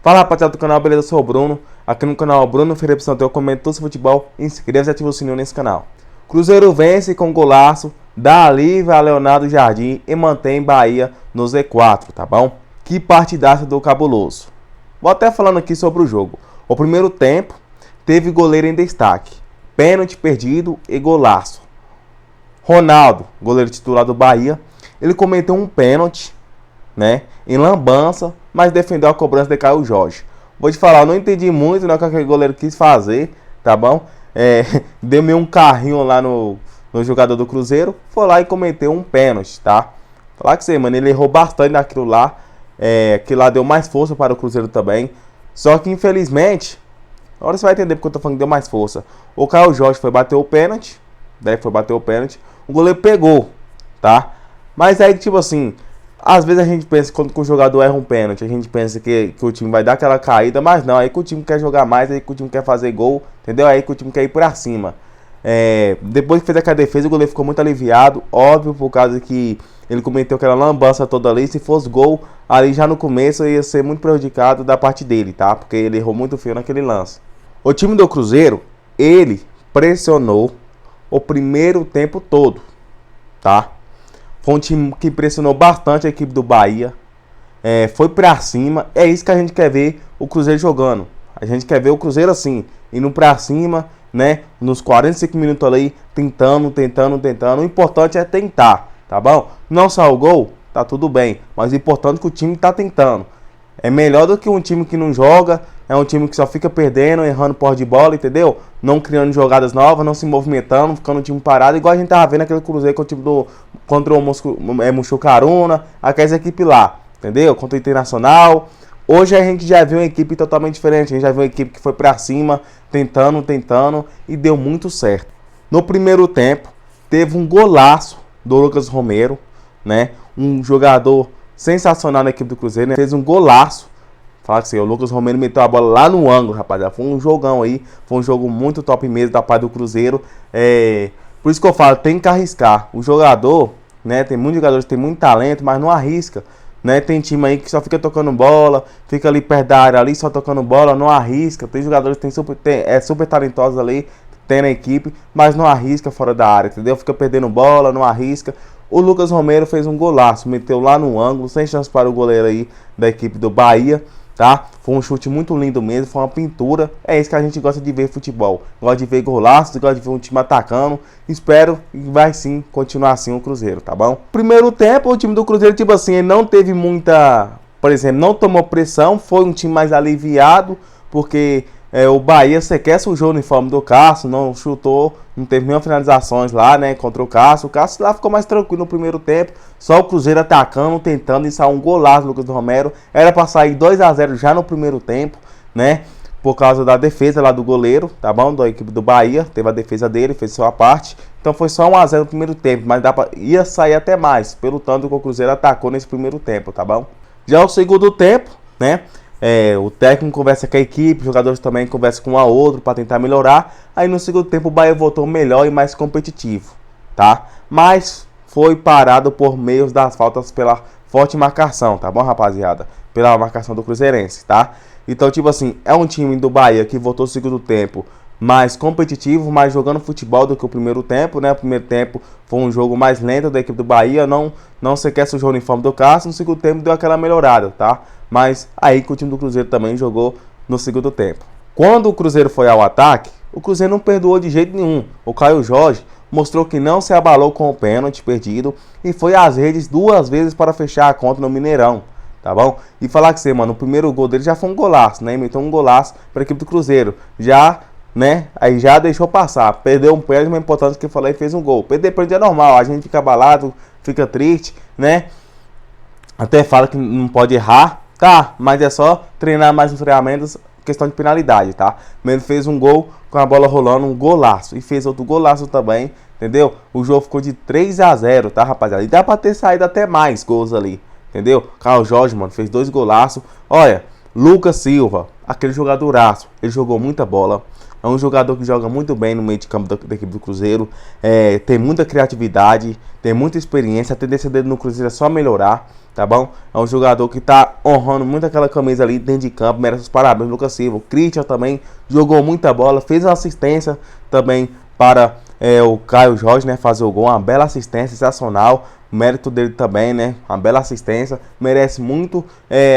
Fala rapaziada do canal, beleza? Eu sou o Bruno. Aqui no canal Bruno Ferreira eu comento todo sobre futebol. Inscreva-se e ativa o sininho nesse canal. Cruzeiro vence com golaço, dá alívio a Leonardo Jardim e mantém Bahia no Z4, tá bom? Que partidaça do cabuloso. Vou até falando aqui sobre o jogo. O primeiro tempo teve goleiro em destaque, pênalti perdido e golaço. Ronaldo, goleiro titular do Bahia, ele cometeu um pênalti, né, em lambança, mas defendeu a cobrança de Caio Jorge. Vou te falar, eu não entendi muito, né, o que aquele goleiro quis fazer, tá bom? Deu meio um carrinho lá no jogador do Cruzeiro, foi lá e cometeu um pênalti, tá? Falar que você, mano, ele errou bastante naquilo lá, que lá deu mais força para o Cruzeiro também. Só que infelizmente, agora você vai entender porque eu tô falando que deu mais força. O Caio Jorge foi bater o pênalti, né? O goleiro pegou, tá? Mas aí, tipo assim, às vezes a gente pensa que quando o jogador erra um pênalti, a gente pensa que o time vai dar aquela caída, mas não, aí que o time quer jogar mais, aí que o time quer fazer gol, entendeu? Aí que o time quer ir pra cima. Depois que fez aquela defesa, o goleiro ficou muito aliviado, óbvio, por causa que ele cometeu aquela lambança toda ali. Se fosse gol, ali já no começo ia ser muito prejudicado da parte dele, tá? Porque ele errou muito feio naquele lance. O time do Cruzeiro, ele pressionou o primeiro tempo todo, tá? Foi um time que pressionou bastante a equipe do Bahia. Foi pra cima. É isso que a gente quer ver o Cruzeiro jogando. A gente quer ver o Cruzeiro assim, indo pra cima, né? Nos 45 minutos ali, tentando. O importante é tentar, tá bom? Não saiu o gol, tá tudo bem. Mas o importante é que o time tá tentando. É melhor do que um time que não joga. É um time que só fica perdendo, errando porra de bola, entendeu? Não criando jogadas novas, não se movimentando, ficando o time parado. Igual a gente tava vendo aquele Cruzeiro com o time contra o Mushucaruna, aquelas equipes lá, entendeu? Contra o Internacional. Hoje a gente já viu uma equipe totalmente diferente. A gente já viu uma equipe que foi pra cima, tentando e deu muito certo. No primeiro tempo, teve um golaço do Lucas Romero, né? Um jogador sensacional na equipe do Cruzeiro, né? Fez um golaço. Fala assim, o Lucas Romero meteu a bola lá no ângulo, rapaziada. Foi um jogão aí. Foi um jogo muito top mesmo da parte do Cruzeiro. Por isso que eu falo, tem que arriscar. O jogador, né? Tem muitos jogadores que tem muito talento, mas não arrisca, né? Tem time aí que só fica tocando bola, fica ali perto da área ali, só tocando bola, não arrisca. Tem jogadores que super talentosos ali, tem na equipe, mas não arrisca fora da área, entendeu? Fica perdendo bola, não arrisca. O Lucas Romero fez um golaço, meteu lá no ângulo, sem chance para o goleiro aí da equipe do Bahia, tá? Foi um chute muito lindo mesmo, foi uma pintura. É isso que a gente gosta de ver futebol. Gosta de ver golaços, gosta de ver um time atacando. Espero que vai sim continuar assim o Cruzeiro, tá bom? Primeiro tempo, o time do Cruzeiro, tipo assim, ele não teve muita... Por exemplo, não tomou pressão, foi um time mais aliviado, porque o Bahia sequer sujou o uniforme do Cássio, não chutou, não teve nenhuma finalizações lá, né, contra o Cássio. O Cássio lá ficou mais tranquilo no primeiro tempo, só o Cruzeiro atacando, tentando, e saiu um golaço do Lucas Romero. Era para sair 2-0 já no primeiro tempo, né, por causa da defesa lá do goleiro, tá bom, da equipe do Bahia. Teve a defesa dele, fez sua parte, então foi só 1-0 no primeiro tempo, mas ia sair até mais, pelo tanto que o Cruzeiro atacou nesse primeiro tempo, tá bom? Já o segundo tempo, né, o técnico conversa com a equipe, os jogadores também conversam com um a outro para tentar melhorar. Aí no segundo tempo o Bahia voltou melhor e mais competitivo, tá? Mas foi parado por meio das faltas pela forte marcação, tá bom, rapaziada? Pela marcação do Cruzeirense, tá? Então, tipo assim, é um time do Bahia que voltou no segundo tempo mais competitivo, mais jogando futebol do que o primeiro tempo, né? O primeiro tempo foi um jogo mais lento da equipe do Bahia, não sequer sujou o uniforme do Cássio. No segundo tempo deu aquela melhorada, tá? Mas aí que o time do Cruzeiro também jogou no segundo tempo. Quando o Cruzeiro foi ao ataque, o Cruzeiro não perdoou de jeito nenhum. O Caio Jorge mostrou que não se abalou com o pênalti perdido e foi às redes 2 vezes para fechar a conta no Mineirão, tá bom? E falar que você, mano, o primeiro gol dele já foi um golaço, né? Meteu um golaço para a equipe do Cruzeiro. Já, né? Aí já deixou passar. Perdeu um pênalti, mas é importante que eu falei, fez um gol. Perder pênalti é normal, a gente fica abalado, fica triste, né? Até fala que não pode errar, tá? Mas é só treinar mais nos treinamentos, questão de penalidade, tá? Ele fez um gol com a bola rolando, um golaço. E fez outro golaço também, entendeu? O jogo ficou de 3-0, tá, rapaziada? E dá pra ter saído até mais gols ali, entendeu? Caio Jorge, mano, fez 2 golaços. Olha, Lucas Silva, aquele jogadoraço, ele jogou muita bola. É um jogador que joga muito bem no meio de campo da equipe do Cruzeiro. Tem muita criatividade, tem muita experiência. A tendência dele no Cruzeiro é só melhorar, tá bom? É um jogador que tá honrando muito aquela camisa ali dentro de campo, merece os parabéns, Lucas Silva. O Christian também jogou muita bola, fez uma assistência também para o Caio Jorge, né, fazer o gol, uma bela assistência, sensacional. O mérito dele também, né, uma bela assistência, merece muito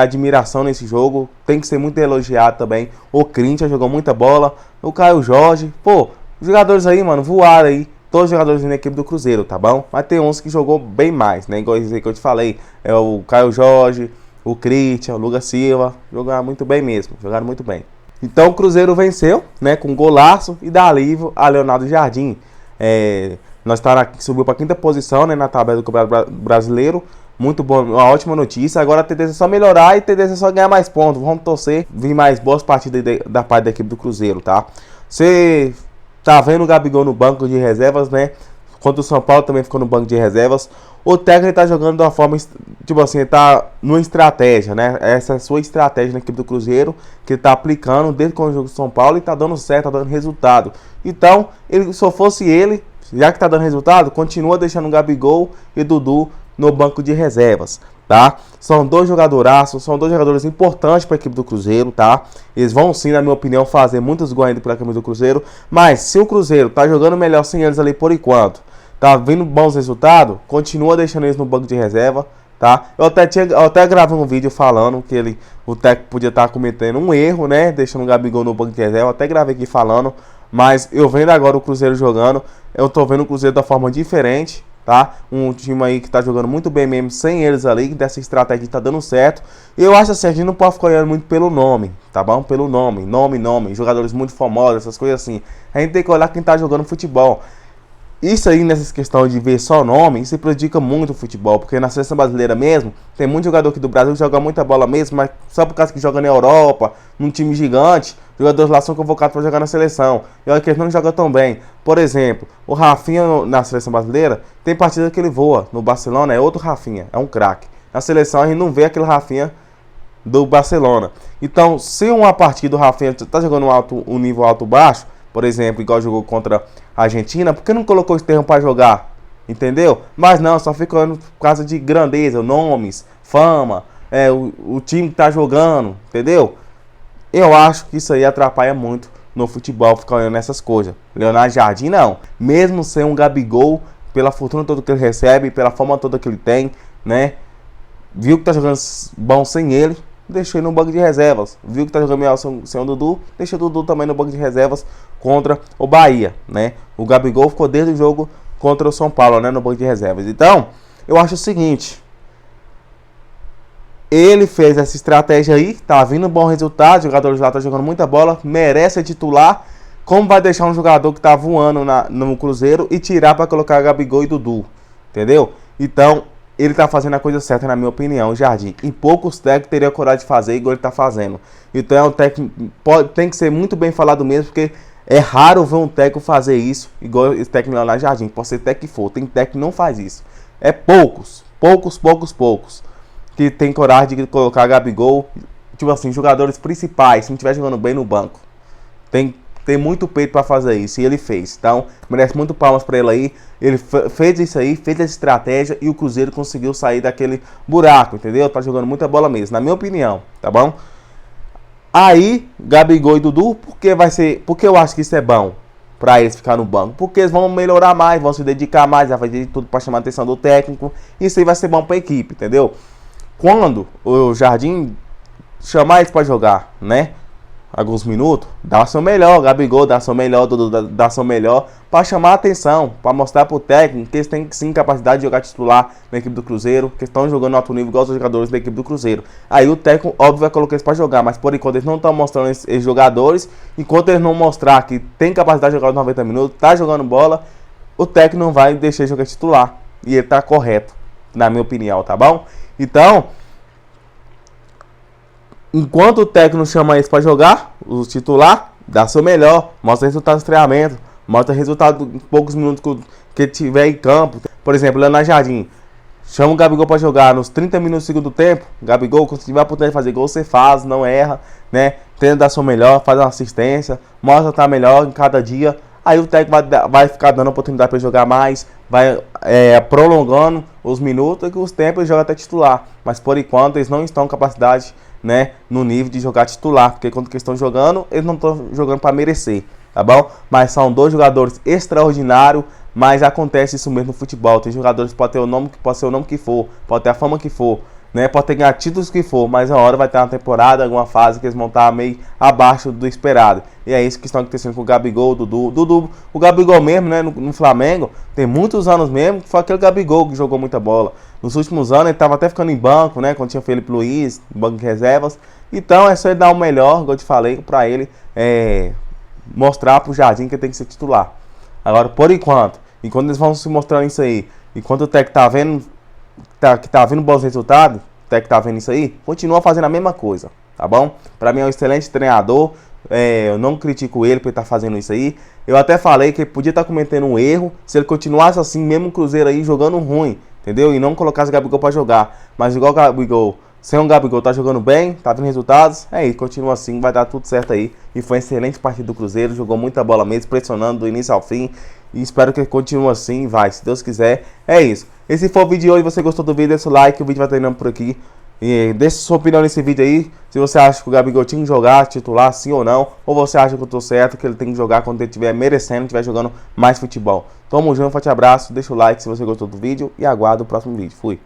admiração nesse jogo, tem que ser muito elogiado também. O Christian jogou muita bola, o Caio Jorge, pô, os jogadores aí, mano, voaram aí. Todos os jogadores na equipe do Cruzeiro, tá bom? Mas tem uns que jogou bem mais, né? Igual esse que eu te falei. É o Caio Jorge, o Christian, o Lucas Silva. Jogaram muito bem mesmo. Jogaram muito bem. Então o Cruzeiro venceu, né? Com um golaço e dá alívio a Leonardo Jardim. Nós subiu para a 5ª posição, né? Na tabela do Campeonato Brasileiro. Muito bom, uma ótima notícia. Agora a tendência é só melhorar e a tendência é só ganhar mais pontos. Vamos torcer, vir mais boas partidas da parte da equipe do Cruzeiro, tá? Você tá vendo o Gabigol no banco de reservas, né? Quanto o São Paulo também ficou no banco de reservas. O técnico tá jogando de uma forma, tipo assim, tá numa estratégia, né? Essa é a sua estratégia na equipe do Cruzeiro, que ele tá aplicando desde quando o jogo do São Paulo e tá dando certo, tá dando resultado. Então, se eu fosse ele, já que tá dando resultado, continua deixando o Gabigol e Dudu no banco de reservas, tá? São dois jogadoraços, são dois jogadores importantes para a equipe do Cruzeiro, tá? Eles vão sim, na minha opinião, fazer muitos gols ainda pela equipe do Cruzeiro, mas se o Cruzeiro tá jogando melhor sem eles ali por enquanto, tá vindo bons resultados, continua deixando eles no banco de reserva, tá? Eu até gravei um vídeo falando que o técnico podia estar cometendo um erro, né? Deixando o Gabigol no banco de reserva, até gravei aqui falando, mas eu vendo agora o Cruzeiro jogando, eu tô vendo o Cruzeiro da forma diferente, tá? Um time aí que tá jogando muito bem mesmo sem eles ali, que dessa estratégia tá dando certo. E eu acho assim, a gente não pode ficar olhando muito pelo nome, tá bom? Pelo nome, jogadores muito famosos, essas coisas assim. A gente tem que olhar quem tá jogando futebol. Isso aí, nessa questão de ver só nome, isso prejudica muito o futebol, porque na seleção brasileira mesmo, tem muito jogador aqui do Brasil que joga muita bola mesmo, mas só por causa que joga na Europa, num time gigante, jogadores lá são convocados para jogar na seleção. E olha que eles não jogam tão bem. Por exemplo, o Rafinha na seleção brasileira, tem partida que ele voa. No Barcelona é outro Rafinha, é um craque. Na seleção a gente não vê aquele Rafinha do Barcelona. Então, se uma partida do Rafinha tá jogando um nível alto-baixo, por exemplo, igual jogou contra a Argentina, por que não colocou esse termo para jogar? Entendeu? Mas não, só fica por causa de grandeza, nomes, fama, o time que tá jogando, entendeu? Eu acho que isso aí atrapalha muito no futebol, ficar olhando essas coisas. Leonardo Jardim não. Mesmo sem um Gabigol, pela fortuna toda que ele recebe, pela forma toda que ele tem, né? Viu que tá jogando bom sem ele, deixou ele no banco de reservas. Viu que tá jogando melhor sem o Dudu, deixou o Dudu também no banco de reservas contra o Bahia, né? O Gabigol ficou desde o jogo contra o São Paulo, né? No banco de reservas. Então, eu acho o seguinte: ele fez essa estratégia aí, tá vindo um bom resultado, os jogadores lá estão jogando muita bola, merece ser titular. Como vai deixar um jogador que tá voando no Cruzeiro e tirar para colocar Gabigol e Dudu? Entendeu? Então, ele tá fazendo a coisa certa, na minha opinião, o Jardim. E poucos técnicos teriam coragem de fazer igual ele tá fazendo. Então é um técnico, tem que ser muito bem falado mesmo, porque é raro ver um técnico fazer isso, igual esse técnico lá no Jardim. Pode ser técnico que for, tem técnico que não faz isso. É poucos, que tem coragem de colocar Gabigol, tipo assim, jogadores principais, se não estiver jogando bem no banco. Tem muito peito para fazer isso, e ele fez. Então, merece muito palmas para ele aí. Ele fez isso aí, fez essa estratégia, e o Cruzeiro conseguiu sair daquele buraco, entendeu? Tá jogando muita bola mesmo, na minha opinião, tá bom? Aí, Gabigol e Dudu, porque eu acho que isso é bom para eles ficar no banco? Porque eles vão melhorar mais, vão se dedicar mais, vai fazer tudo para chamar a atenção do técnico. Isso aí vai ser bom para a equipe, entendeu? Quando o Jardim chamar eles para jogar, né? Alguns minutos, dá o seu melhor, Gabigol dá o seu melhor, Dudu dá o seu melhor, para chamar a atenção, para mostrar pro técnico que eles têm sim capacidade de jogar titular na equipe do Cruzeiro, que estão jogando no alto nível igual os jogadores da equipe do Cruzeiro. Aí o técnico, óbvio, vai colocar eles para jogar, mas por enquanto eles não estão mostrando esses jogadores. Enquanto eles não mostrar que tem capacidade de jogar os 90 minutos, tá jogando bola, o técnico não vai deixar jogar titular. E ele tá correto, na minha opinião, tá bom? Então, enquanto o técnico chama eles para jogar, o titular, dá seu melhor, mostra resultado do treinamento, mostra resultado em poucos minutos que tiver em campo. Por exemplo, Leonardo Jardim, chama o Gabigol para jogar nos 30 minutos do segundo tempo. Gabigol, quando tiver a oportunidade de fazer gol, você faz, não erra, né? Tenta dar seu melhor, faz uma assistência, mostra que tá melhor em cada dia. aí o técnico vai ficar dando oportunidade para jogar mais, vai prolongando os minutos e que os tempos ele joga até titular. Mas por enquanto eles não estão com capacidade, né, no nível de jogar titular, porque quando eles estão jogando, eles não estão jogando para merecer, tá bom? Mas são dois jogadores extraordinários, mas acontece isso mesmo no futebol. Tem jogadores que podem ter o nome, pode ser o nome que for, pode ter a fama que for, né? Pode ter ganhado títulos que for, mas a hora vai ter uma temporada, alguma fase que eles vão estar meio abaixo do esperado. E é isso que está acontecendo com o Gabigol, o Dudu. O Gabigol mesmo, né, no Flamengo, tem muitos anos mesmo, que foi aquele Gabigol que jogou muita bola. Nos últimos anos ele estava até ficando em banco, né, quando tinha o Felipe Luiz, banco de reservas. Então é só ele dar o melhor, como eu te falei, para ele mostrar pro Jardim que ele tem que ser titular. Agora, por enquanto eles vão se mostrando isso aí, enquanto o técnico tá vendo que tá vendo bons resultados, o técnico tá vendo isso aí, continua fazendo a mesma coisa, tá bom? Pra mim é um excelente treinador, eu não critico ele por ele estar fazendo isso aí. Eu até falei que ele podia estar cometendo um erro se ele continuasse assim, mesmo o Cruzeiro aí jogando ruim, entendeu? E não colocasse o Gabigol pra jogar, mas igual o Gabigol, sem o Gabigol tá jogando bem, tá vendo resultados, continua assim, vai dar tudo certo aí. E foi uma excelente partida do Cruzeiro, jogou muita bola mesmo, pressionando do início ao fim. E espero que ele continue assim, se Deus quiser. É isso. Esse foi o vídeo de hoje, você gostou do vídeo, deixa o like, o vídeo vai terminando por aqui. E deixa sua opinião nesse vídeo aí, se você acha que o Gabigol tinha que jogar, titular, sim ou não. Ou você acha que eu tô certo, que ele tem que jogar quando ele estiver merecendo, estiver jogando mais futebol. Tamo junto, forte abraço, deixa o like se você gostou do vídeo e aguardo o próximo vídeo. Fui!